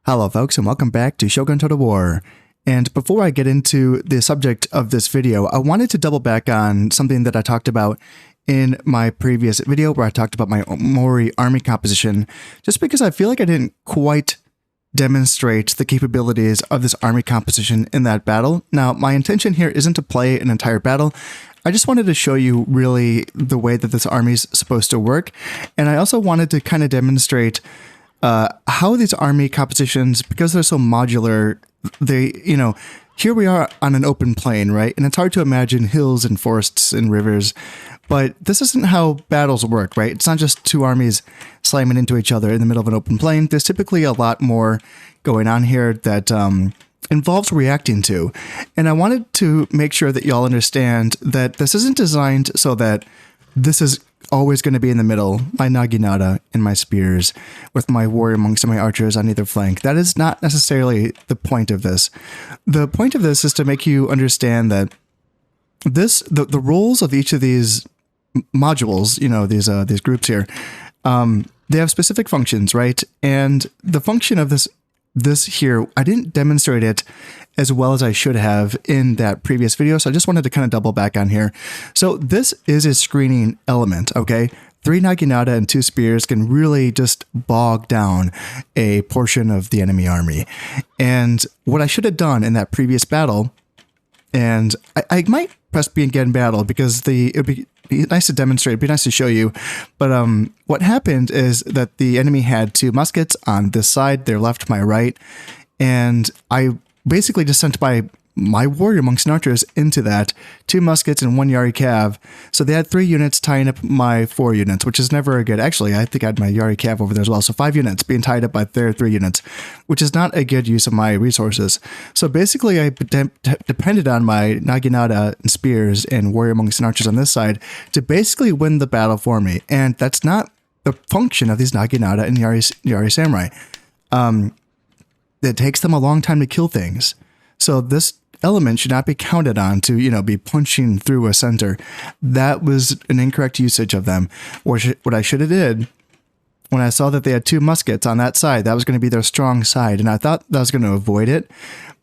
Hello folks and welcome back to Shogun Total War. And before I get into the subject of this video, I wanted to double back on something that I talked about in my previous video where I talked about my Mori army composition, just because I feel like I didn't quite demonstrate the capabilities of this army composition in that battle. Now, my intention here isn't to play an entire battle. I just wanted to show you really the way that this army is supposed to work. And I also wanted to kind of demonstrate how these army compositions, because they're so modular, they, here we are on an open plain, right? And it's hard to imagine hills and forests and rivers, but this isn't how battles work, right? It's not just two armies slamming into each other in the middle of an open plain. There's typically a lot more going on here that involves reacting to. And I wanted to make sure that y'all understand that this isn't designed so that this is always going to be in the middle, my Naginata and my spears, with my warrior monks and my archers on either flank. That is not necessarily the point of this. The point of this is to make you understand that the roles of each of these modules, these groups here, they have specific functions, right? And the function of this here, I didn't demonstrate it as well as I should have in that previous video, so I just wanted to kind of double back on here. So this is a screening element, okay? 3 Naginata and 2 spears can really just bog down a portion of the enemy army. And what I should have done in that previous battle, and I might press B again battle because it would be nice to demonstrate, it'd be nice to show you, but what happened is that the enemy had 2 muskets on this side, their left, my right, and I basically just sent my warrior monks and archers into that, 2 muskets and 1 Yari Cav. So they had 3 units tying up my 4 units, which is never a good. Actually, I think I had my Yari Cav over there as well. So 5 units being tied up by their 3 units, which is not a good use of my resources. So basically, I depended on my Naginata and spears and warrior monks and archers on this side to basically win the battle for me. And that's not the function of these Naginata and Yari Samurai. It takes them a long time to kill things. So this element should not be counted on to, be punching through a center. That was an incorrect usage of them. What I should have did when I saw that they had 2 muskets on that side, that was going to be their strong side. And I thought that was going to avoid it.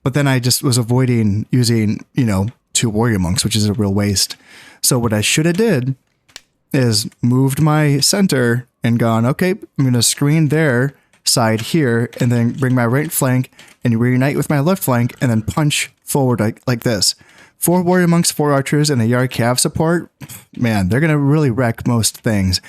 But then I just was avoiding using, 2 warrior monks, which is a real waste. So what I should have did is moved my center and gone, okay, I'm going to screen their side here and then bring my right flank and reunite with my left flank and then punch forward like this. 4 warrior monks, 4 archers, and a Yari Cav support, man, they're going to really wreck most things.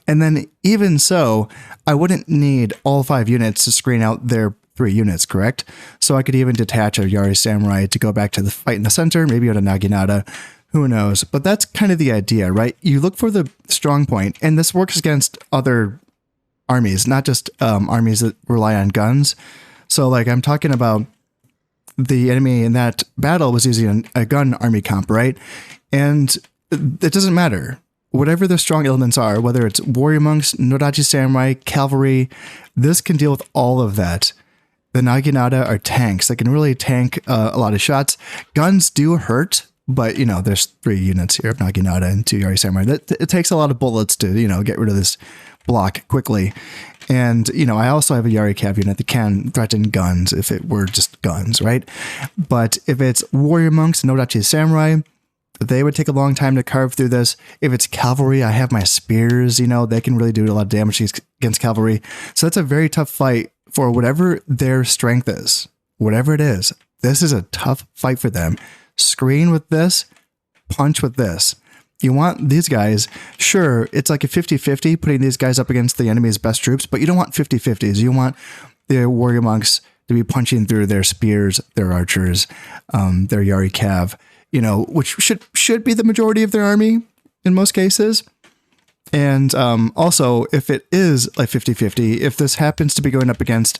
And then even so, I wouldn't need all 5 units to screen out their 3 units, correct? So I could even detach a Yari Samurai to go back to the fight in the center, maybe on a Naginata, who knows? But that's kind of the idea, right? You look for the strong point, and this works against other armies, not just armies that rely on guns. So like I'm talking about the enemy in that battle was using a gun army comp, right? And it doesn't matter. Whatever the strong elements are, whether it's warrior monks, Nodachi samurai, cavalry, this can deal with all of that. The Naginata are tanks. They can really tank a lot of shots. Guns do hurt, but there's 3 units here of Naginata and 2 Yari samurai. It takes a lot of bullets to, get rid of this block quickly. And, I also have a Yari Cav unit that can threaten guns if it were just guns, right? But if it's warrior monks and Nodachi samurai, they would take a long time to carve through this. If it's cavalry, I have my spears, they can really do a lot of damage against cavalry. So that's a very tough fight for whatever their strength is. Whatever it is, this is a tough fight for them. Screen with this, punch with this. You want these guys, sure, it's like a 50-50 putting these guys up against the enemy's best troops, but you don't want 50-50s. You want the warrior monks to be punching through their spears, their archers, their Yari Cav, which should be the majority of their army in most cases. And also, if it is like 50-50, if this happens to be going up against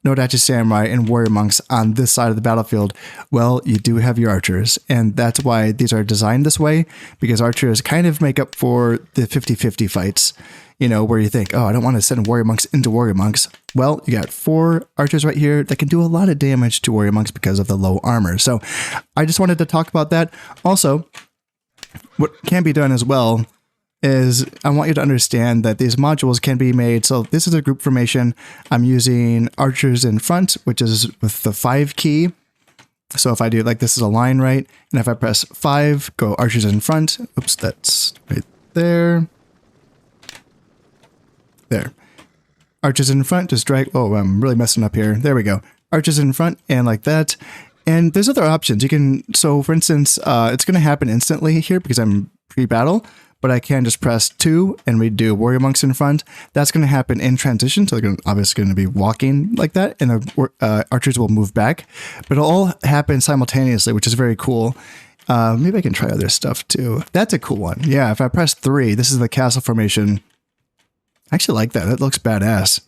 Nodachi samurai and warrior monks on this side of the battlefield, well, you do have your archers. And that's why these are designed this way, because archers kind of make up for the 50-50 fights, where you think, oh, I don't want to send warrior monks into warrior monks. Well, you got 4 archers right here that can do a lot of damage to warrior monks because of the low armor. So I just wanted to talk about that. Also, what can be done as well is I want you to understand that these modules can be made. So this is a group formation. I'm using archers in front, which is with the 5 key. So if I do like this is a line, right? And if I press 5, go archers in front. Oops, that's right there. There. Archers in front, just drag. Oh, I'm really messing up here. There we go. Archers in front and like that. And there's other options. You can, so for instance, it's going to happen instantly here because I'm pre-battle, but I can just press 2 and we do warrior monks in front. That's going to happen in transition. So they're obviously going to be walking like that and the archers will move back, but it'll all happen simultaneously, which is very cool. Maybe I can try other stuff too. That's a cool one. Yeah. If I press 3, this is the castle formation. I actually like that. That looks badass.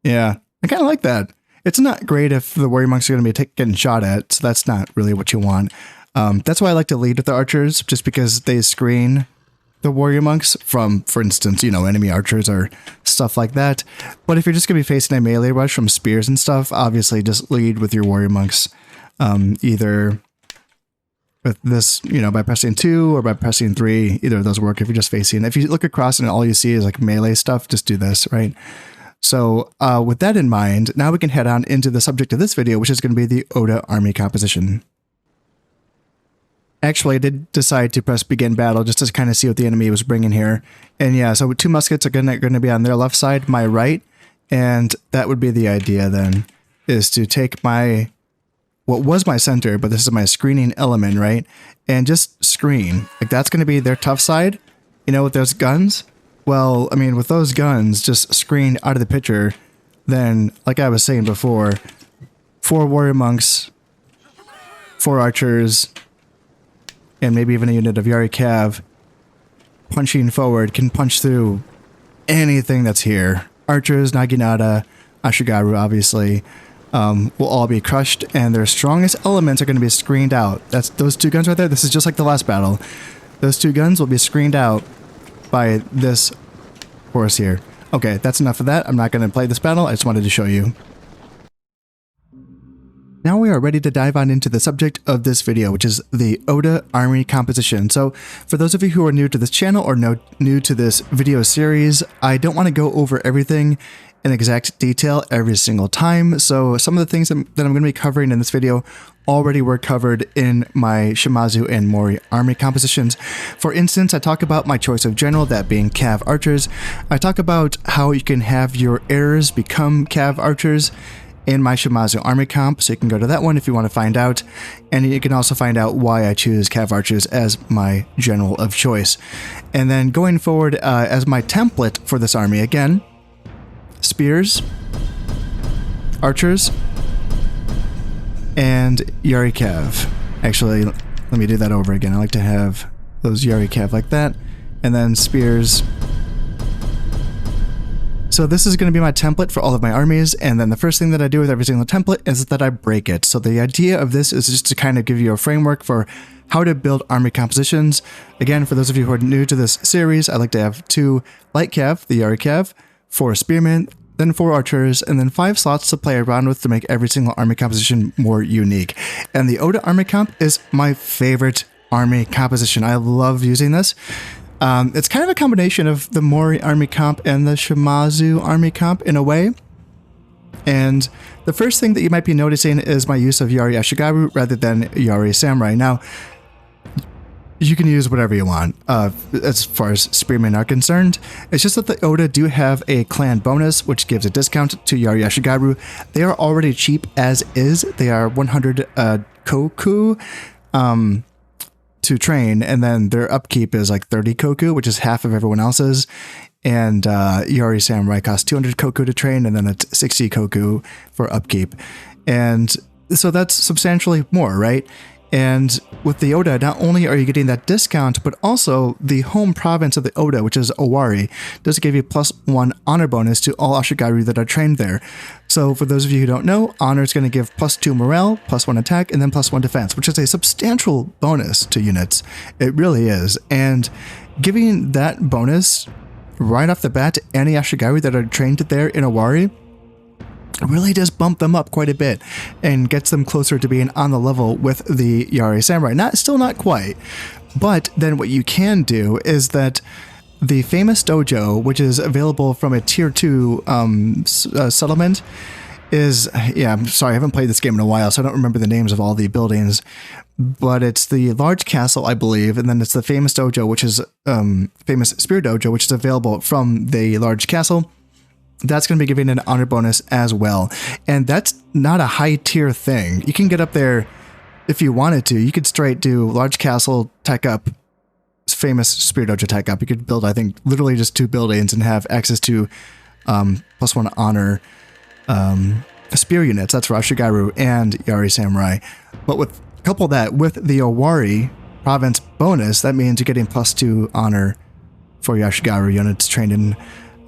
Yeah. I kind of like that. It's not great if the warrior monks are going to be getting shot at, so that's not really what you want. That's why I like to lead with the archers, just because they screen the warrior monks from, for instance, you know, enemy archers or stuff like that. But if you're just going to be facing a melee rush from spears and stuff, obviously just lead with your warrior monks, either with this, you know, by pressing 2 or by pressing 3. Either of those work if you're just facing. If you look across and all you see is like melee stuff, just do this, right? So with that in mind, now we can head on into the subject of this video, which is going to be the Oda army composition. Actually, I did decide to press begin battle just to kind of see what the enemy was bringing here. And yeah, so 2 muskets are going to be on their left side, my right. And that would be the idea then, is to take my, what was my center, but this is my screening element, right? And just screen. Like that's going to be their tough side, you know, with those guns. Well, I mean, with those guns just screened out of the picture, then, like I was saying before, 4 warrior monks, 4 archers, and maybe even a unit of Yari Cav punching forward can punch through anything that's here. Archers, Naginata, Ashigaru, obviously, will all be crushed, and their strongest elements are going to be screened out. That's those 2 guns right there. This is just like the last battle. Those 2 guns will be screened out by this horse here. Okay, that's enough of that. I'm not going to play this battle. I just wanted to show you. Now we are ready to dive on into the subject of this video, which is the Oda army composition. So for those of you who are new to this channel or new to this video series, I don't want to go over everything in exact detail every single time. So some of the things that I'm going to be covering in this video already were covered in my Shimazu and Mori army compositions. For instance, I talk about my choice of general, that being Cav archers. I talk about how you can have your heirs become Cav archers in my Shimazu army comp, so you can go to that one if you want to find out. And you can also find out why I choose Cav archers as my general of choice. And then going forward as my template for this army, again, spears, archers, and Yari Cav. Actually, let me do that over again. I like to have those Yari Cav like that, and then spears. So this is going to be my template for all of my armies, and then the first thing that I do with every single template is that I break it. So the idea of this is just to kind of give you a framework for how to build army compositions. Again, for those of you who are new to this series, I like to have 2 light cav, the Yari Cav, 4 spearmen, then 4 archers, and then 5 slots to play around with to make every single army composition more unique. And the Oda army comp is my favorite army composition. I love using this. It's kind of a combination of the Mori army comp and the Shimazu army comp in a way. And the first thing that you might be noticing is my use of Yari Ashigaru rather than Yari Samurai. Now, you can use whatever you want as far as spearmen are concerned. It's just that the Oda do have a clan bonus, which gives a discount to Yari Ashigaru. They are already cheap as is. They are 100 koku to train, and then their upkeep is like 30 koku, which is half of everyone else's. And Yari Samurai costs 200 koku to train, and then it's 60 koku for upkeep. And so that's substantially more, right? And with the Oda, not only are you getting that discount, but also the home province of the Oda, which is Owari, does give you +1 honor bonus to all Ashigaru that are trained there. So for those of you who don't know, honor is going to give +2 morale, +1 attack, and then +1 defense, which is a substantial bonus to units. It really is. And giving that bonus right off the bat to any Ashigaru that are trained there in Owari really does bump them up quite a bit and gets them closer to being on the level with the Yari Samurai. Still not quite, but then what you can do is that the famous dojo, which is available from a tier 2 settlement, is, yeah, I'm sorry, I haven't played this game in a while, so I don't remember the names of all the buildings, but it's the large castle, I believe, and then it's the famous dojo, which is famous spear dojo, which is available from the large castle. That's going to be giving an honor bonus as well, and that's not a high tier thing. You can get up there if you wanted to. You could straight do large castle, tech up, famous spear dojo tech up. You could build, I think, literally just 2 buildings and have access to +1 honor spear units. That's for Ashigaru and Yari Samurai. But with couple that with the Owari province bonus, that means you're getting +2 honor for your Ashigaru units trained in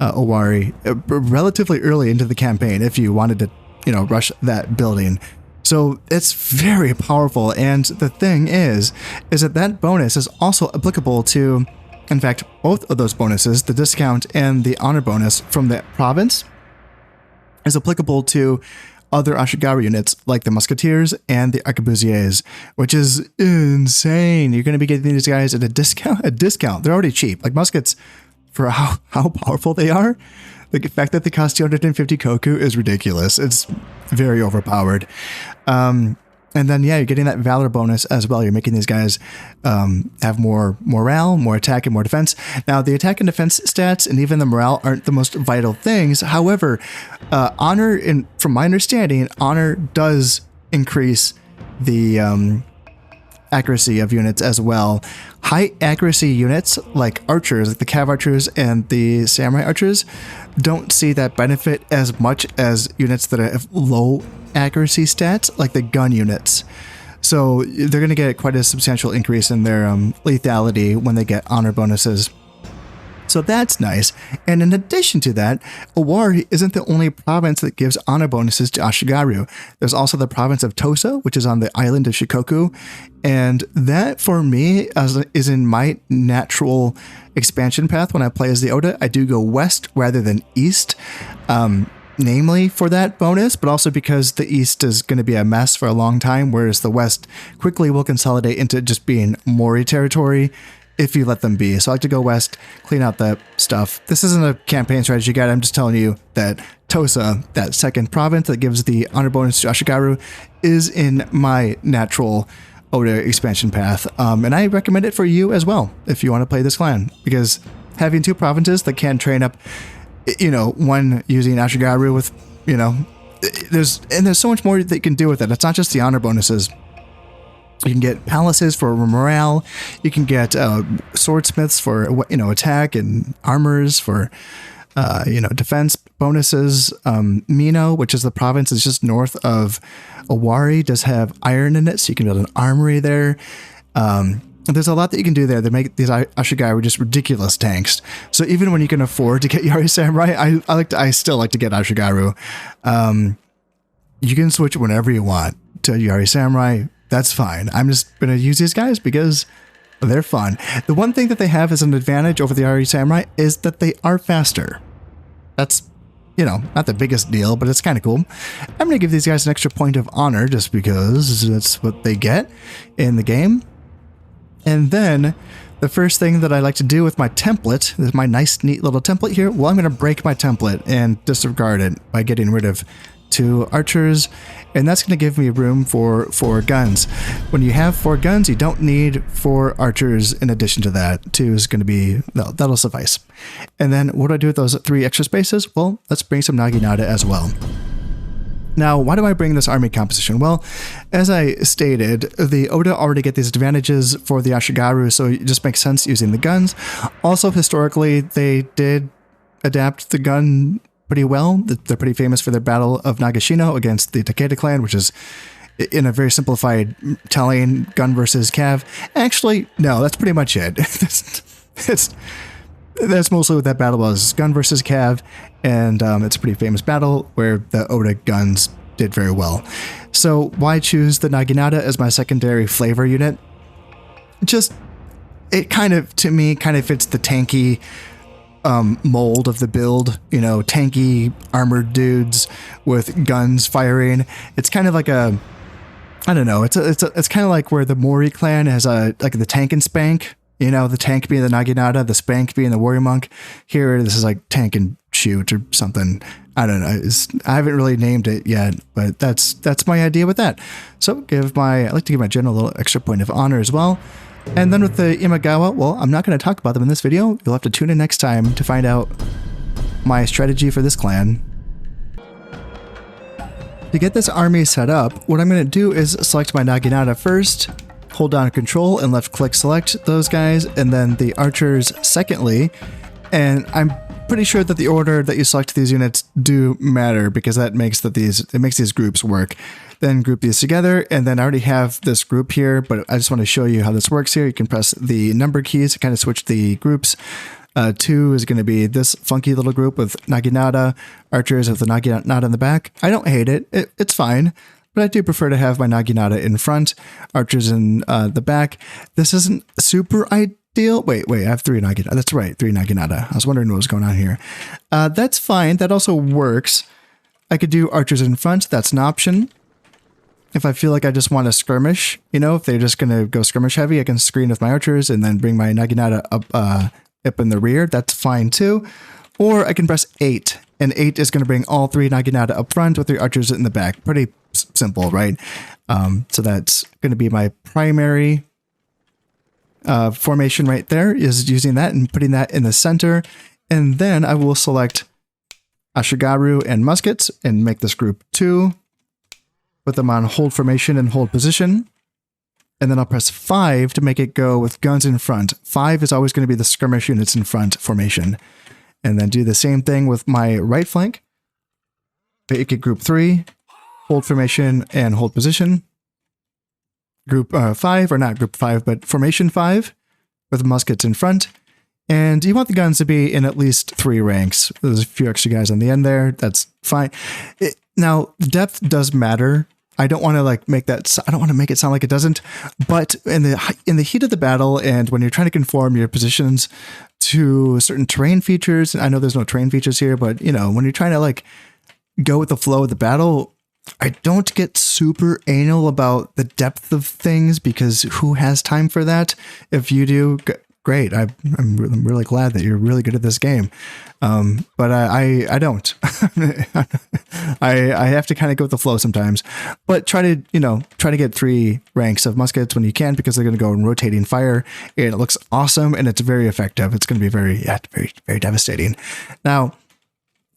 Owari relatively early into the campaign if you wanted to, you know, rush that building. So it's very powerful, and the thing is that bonus is also applicable to, in fact, both of those bonuses, the discount and the honor bonus from that province, is applicable to other Ashigaru units like the Musketeers and the Arquebusiers, which is insane. You're going to be getting these guys at a discount. They're already cheap. Like muskets, for how powerful they are, the fact that they cost 250 koku is ridiculous. It's very overpowered. And then, yeah, you're getting that Valor bonus as well. You're making these guys have more morale, more attack, and more defense. Now, the attack and defense stats and even the morale aren't the most vital things. However, honor, from my understanding, honor does increase the accuracy of units as well. High accuracy units like archers, like the cav archers and the samurai archers, don't see that benefit as much as units that have low accuracy stats like the gun units. So they're going to get quite a substantial increase in their lethality when they get honor bonuses. So that's nice. And in addition to that, Owari isn't the only province that gives honor bonuses to Ashigaru. There's also the province of Tosa, which is on the island of Shikoku. And that, for me, is in my natural expansion path when I play as the Oda. I do go west rather than east, namely for that bonus, but also because the east is going to be a mess for a long time, whereas the west quickly will consolidate into just being Mori territory if you let them be. So I like to go west, clean out that stuff. This isn't a campaign strategy guide. I'm just telling you that Tosa, that second province that gives the honor bonus to Ashigaru, is in my natural Oda expansion path. And I recommend it for you as well if you want to play this clan, because having 2 provinces that can train up, you know, one using Ashigaru with, you know, there's so much more that you can do with it. It's not just the honor bonuses. You can get palaces for morale. You can get swordsmiths for, you know, attack, and armors for, you know, defense bonuses. Mino, which is the province is just north of Owari, does have iron in it, so you can build an armory there. There's a lot that you can do there that make these Ashigaru just ridiculous tanks. So even when you can afford to get Yari Samurai, I still like to get Ashigaru. You can switch whenever you want to Yari Samurai. That's fine. I'm just going to use these guys because they're fun. The one thing that they have as an advantage over the Yari Samurai is that they are faster. That's, you know, not the biggest deal, but it's kind of cool. I'm going to give these guys an extra point of honor just because that's what they get in the game. And then the first thing that I like to do with my template, this is my nice, neat little template here. Well, I'm going to break my template and disregard it by getting rid of 2 archers, and that's going to give me room for 4 guns. When you have 4 guns, you don't need 4 archers in addition to that. 2 is going to be, no, that'll suffice. And then what do I do with those 3 extra spaces? Well, let's bring some Naginata as well. Now, why do I bring this army composition? Well, as I stated, the Oda already get these advantages for the Ashigaru, so it just makes sense using the guns. Also, historically, they did adapt the gun pretty well. They're pretty famous for their battle of Nagashino against the Takeda clan, which is, in a very simplified telling, gun versus cav. Actually, no, that's pretty much it. That's mostly what that battle was, gun versus cav, and it's a pretty famous battle where the Oda guns did very well. So why choose the Naginata as my secondary flavor unit? Just, it kind of, to me, kind of fits the tanky mold of the build, you know, tanky armored dudes with guns firing. It's kind of like I don't know, it's kind of like where the Mori clan has like the tank and spank You know, the tank being the Naginata, the spank being the warrior monk. Here, this is like tank and shoot or something. I don't know. I haven't really named it yet, but that's my idea with that. So I like to give my general a little extra point of honor as well. And then with the Imagawa, well, I'm not going to talk about them in this video. You'll have to tune in next time to find out my strategy for this clan. To get this army set up, what I'm going to do is select my Naginata first, hold down Control and left click select those guys, and then the archers secondly. And I'm pretty sure that the order that you select these units do matter, because that makes these groups work. Then group these together, and then I already have this group here, but I just want to show you how this works here. You can press the number keys to kind of switch the groups. 2 is going to be this funky little group with Naginata, archers with the Naginata in the back. I don't hate it. It's fine, but I do prefer to have my Naginata in front, archers in the back. This isn't super ideal. Wait, I have 3 Naginata. That's right, 3 Naginata. I was wondering what was going on here. That's fine. That also works. I could do archers in front. That's an option. If I feel like I just want to skirmish, you know, if they're just going to go skirmish heavy, I can screen with my archers and then bring my Naginata up in the rear. That's fine too. Or I can press 8, and 8 is going to bring all 3 Naginata up front with the archers in the back. Pretty simple, right? So that's going to be my primary formation right there, is using that and putting that in the center. And then I will select Ashigaru and muskets and make this group 2. Put them on hold formation and hold position. And then I'll press 5 to make it go with guns in front. 5 is always going to be the skirmish units in front formation. And then do the same thing with my right flank. Make it group 3, hold formation and hold position. Group 5, or not group 5, but formation 5 with muskets in front. And you want the guns to be in at least 3 ranks. There's a few extra guys on the end there. That's fine. Now, depth does matter. I don't want to I don't want to make it sound like it doesn't, but in the heat of the battle, and when you're trying to conform your positions to certain terrain features, and I know there's no terrain features here, but you know, when you're trying to go with the flow of the battle, I don't get super anal about the depth of things, because who has time for that? If you do, great. I'm really glad that you're really good at this game. But I don't. I have to kind of go with the flow sometimes, but try to get 3 ranks of muskets when you can, because they're going to go in rotating fire, and it looks awesome and it's very effective. It's going to be very, very devastating. Now,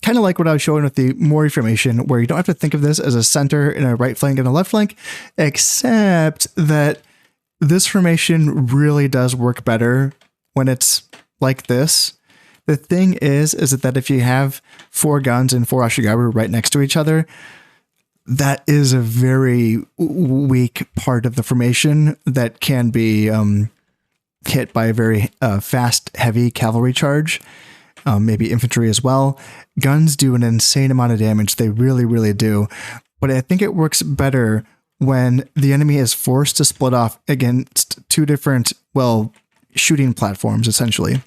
kind of like what I was showing with the Mori formation, where you don't have to think of this as a center and a right flank and a left flank, except that this formation really does work better when it's like this. The thing is that if you have 4 guns and 4 Ashigaru right next to each other, that is a very weak part of the formation that can be hit by a very fast, heavy cavalry charge. Maybe infantry as well. Guns do an insane amount of damage. They really, really do. But I think it works better when the enemy is forced to split off against 2 different, shooting platforms, essentially.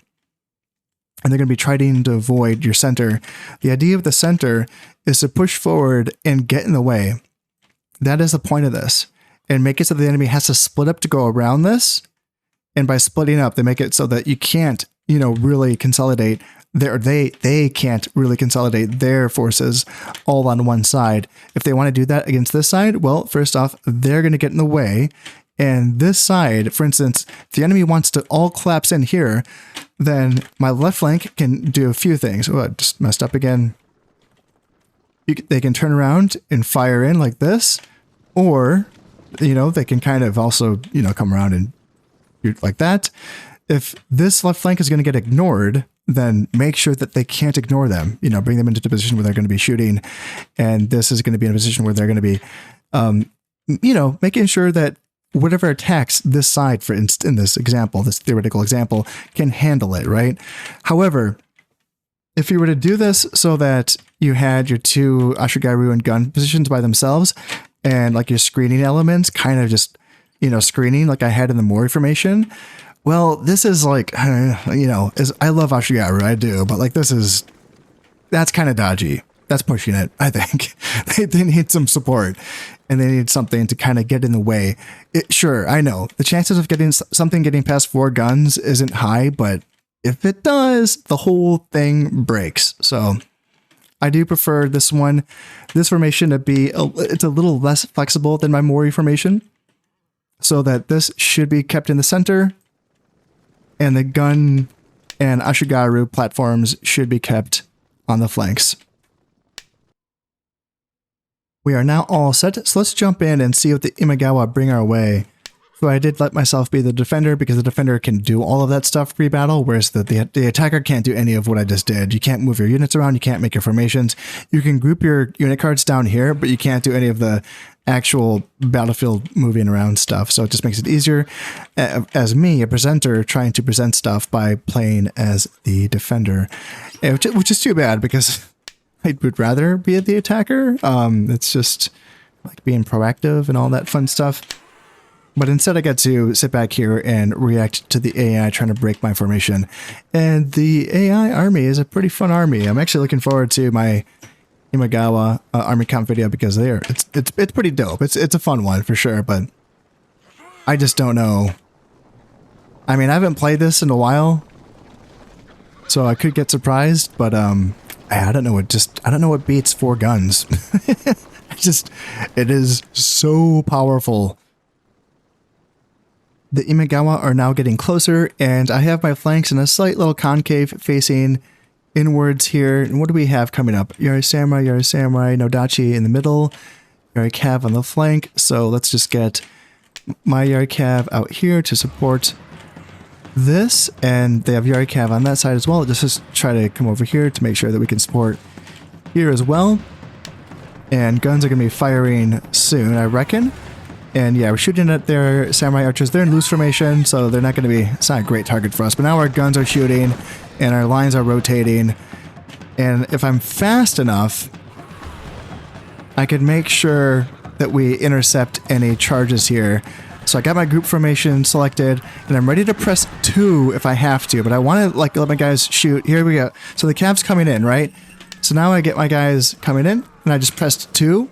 And they're going to be trying to avoid your center. The idea of the center is to push forward and get in the way. That is the point of this. And make it so the enemy has to split up to go around this. And by splitting up, they make it so that you can't, really consolidate they can't really consolidate their forces all on one side. If they want to do that against this side, well, first off, they're going to get in the way. And this side, for instance, if the enemy wants to all collapse in here, then my left flank can do a few things. Oh, I just messed up again. They can turn around and fire in like this, or, they can kind of also, come around and like that. If this left flank is going to get ignored, then make sure that they can't ignore them. Bring them into the position where they're going to be shooting. And this is going to be in a position where they're going to be, making sure that whatever attacks this side, for instance, in this example, this theoretical example, can handle it, right? However, if you were to do this so that you had your 2 Ashigaru and gun positions by themselves, and like your screening elements kind of just, screening like I had in the Mori formation, well, this is I love Ashigaru, I do, but that's kind of dodgy. That's pushing it, I think. They need some support. and they need something to kind of get in the way. Sure, I know the chances of getting something getting past 4 guns isn't high, but if it does, the whole thing breaks. So I do prefer this formation to be, it's a little less flexible than my Mori formation, so that this should be kept in the center, and the gun and Ashigaru platforms should be kept on the flanks. We are now all set, so let's jump in and see what the Imagawa bring our way. So I did let myself be the defender because the defender can do all of that stuff pre-battle, whereas the attacker can't do any of what I just did. You can't move your units around, you can't make your formations. You can group your unit cards down here, but you can't do any of the actual battlefield moving around stuff. So it just makes it easier as me, a presenter, trying to present stuff by playing as the defender, which is too bad because I would rather be the attacker. It's just like being proactive and all that fun stuff. But instead I get to sit back here and react to the AI trying to break my formation. And the AI army is a pretty fun army. I'm actually looking forward to my Imagawa army count video because it's pretty dope. It's a fun one for sure, but I just don't know. I mean, I haven't played this in a while, so I could get surprised, but I don't know what beats 4 guns. It is so powerful. The Imagawa are now getting closer, and I have my flanks in a slight little concave facing inwards here. And what do we have coming up? Yari Samurai, Nodachi in the middle, Yari Cav on the flank. So let's just get my Yari Cav out here to support this, and they have Yari Cav on that side as well. Just try to come over here to make sure that we can support here as well. And guns are going to be firing soon, I reckon. And yeah, we're shooting at their samurai archers. They're in loose formation, so they're not going to be, it's not a great target for us. But now our guns are shooting, and our lines are rotating. And if I'm fast enough, I could make sure that we intercept any charges here. So I got my group formation selected, and I'm ready to press 2 if I have to. But I want to let my guys shoot. Here we go. So the Cav's coming in, right? So now I get my guys coming in, and I just pressed 2.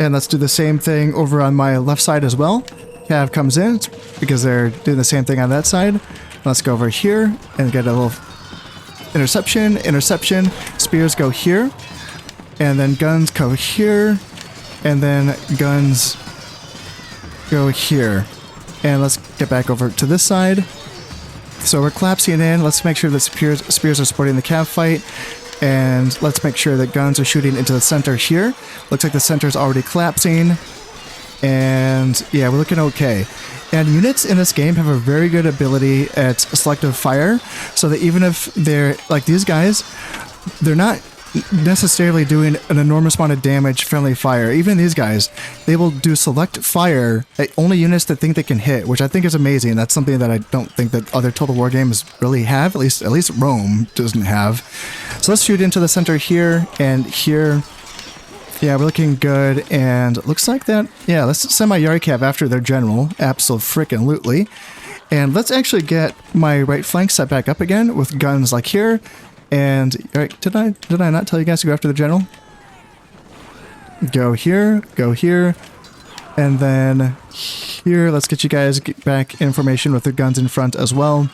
And let's do the same thing over on my left side as well. Cav comes in because they're doing the same thing on that side. Let's go over here and get a little interception. Spears go here. And then guns go here. And then guns go here. And let's get back over to this side. So we're collapsing in. Let's make sure that spears are supporting the Cav fight. And let's make sure that guns are shooting into the center here. Looks like the center is already collapsing. And yeah, we're looking okay. And units in this game have a very good ability at selective fire. So that even if they're like these guys, they're not necessarily doing an enormous amount of damage friendly fire. Even these guys, they will do select fire at only units that think they can hit, which I think is amazing. That's something that I don't think that other Total War games really have. At least Rome doesn't have. So let's shoot into the center here and here. Yeah, we're looking good, and it looks like that. Yeah, let's send my Yari Cav after their general, abso-frickin-lutely. And let's actually get my right flank set back up again with guns like here. And all right, did I not tell you guys to go after the general? Go here, and then here. Let's get you guys back in formation with the guns in front as well,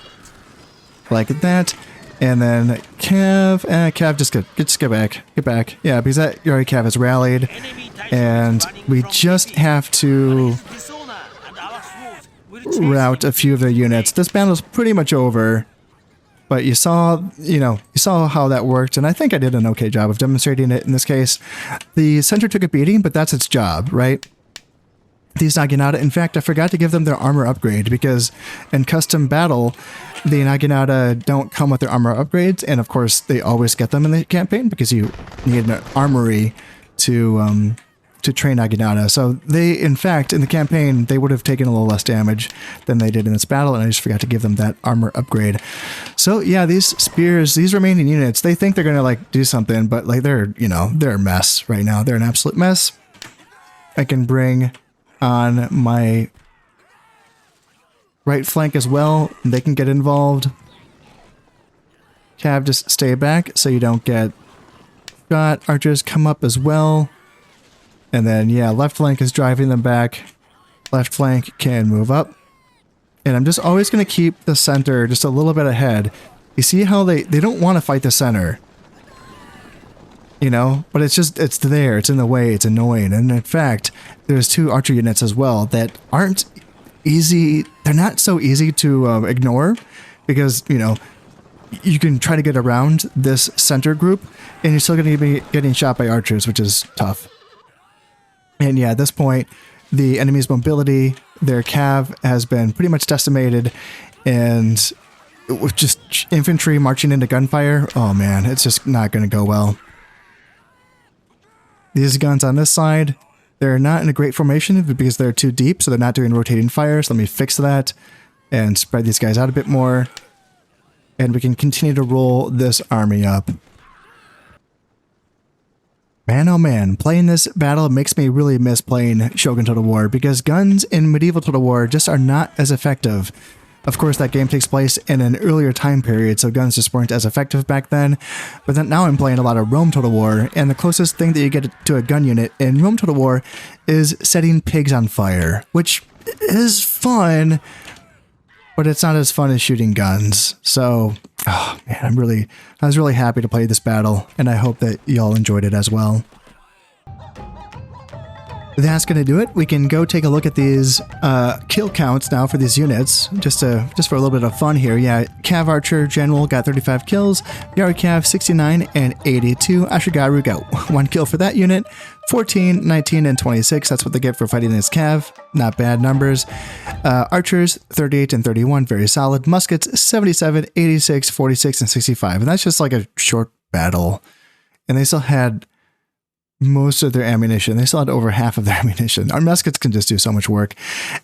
like that. And then Cav, Cav, just get back. Yeah, because that Yari Cav has rallied, and we just have to rout a few of their units. This battle's pretty much over. But you saw how that worked, and I think I did an okay job of demonstrating it in this case. The center took a beating, but that's its job, right? These Naginata, in fact, I forgot to give them their armor upgrade, because in custom battle, the Naginata don't come with their armor upgrades, and of course, they always get them in the campaign, because you need an armory to train Naginata. So they, in fact, in the campaign, they would have taken a little less damage than they did in this battle, and I just forgot to give them that armor upgrade. So yeah, these spears, these remaining units, they think they're gonna like do something, but like they're a mess right now. They're an absolute mess. I can bring on my right flank as well, and they can get involved. Cav, just stay back so you don't get shot. Archers come up as well. And then, yeah, left flank is driving them back. Left flank can move up. And I'm just always going to keep the center just a little bit ahead. You see how they don't want to fight the center. You know, but it's there, it's in the way, it's annoying. And in fact, there's 2 archer units as well that aren't easy, they're not so easy to ignore, because, you know, you can try to get around this center group, and you're still going to be getting shot by archers, which is tough. And yeah, at this point, the enemy's mobility, their cav has been pretty much decimated, and with just infantry marching into gunfire, oh man, it's just not going to go well. These guns on this side, they're not in a great formation because they're too deep, so they're not doing rotating fire. So let me fix that and spread these guys out a bit more. And we can continue to roll this army up. Man, oh man, playing this battle makes me really miss playing Shogun Total War, because guns in medieval Total War just are not as effective. Of course, that game takes place in an earlier time period, so guns just weren't as effective back then. But then now I'm playing a lot of Rome Total War, and the closest thing that you get to a gun unit in Rome Total War is setting pigs on fire, which is fun, but it's not as fun as shooting guns. So, oh man, I was really happy to play this battle, and I hope that y'all enjoyed it as well. That's going to do it. We can go take a look at these kill counts now for these units, just for a little bit of fun here. Yeah, Cav Archer General got 35 kills, Yari Cav 69 and 82, Ashigaru got 1 kill for that unit, 14, 19, and 26. That's what they get for fighting this Cav. Not bad numbers. Archers 38 and 31, very solid. Muskets 77, 86, 46, and 65. And that's just like a short battle. And they still had most of their ammunition. They still had over half of their ammunition. Our muskets can just do so much work.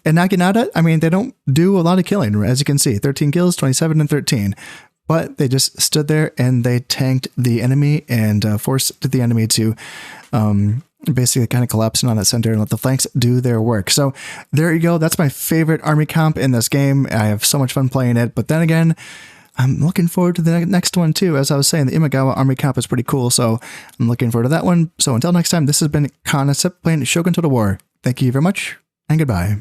And Naginata, I mean, they don't do a lot of killing, as you can see. 13 kills, 27 and 13. But they just stood there and they tanked the enemy and forced the enemy to basically kind of collapse in on that center and let the flanks do their work. So there you go. That's my favorite army comp in this game. I have so much fun playing it. But then again, I'm looking forward to the next one too. As I was saying, the Imagawa Army Comp is pretty cool, so I'm looking forward to that one. So until next time, this has been Concept playing Shogun Total War. Thank you very much, and goodbye.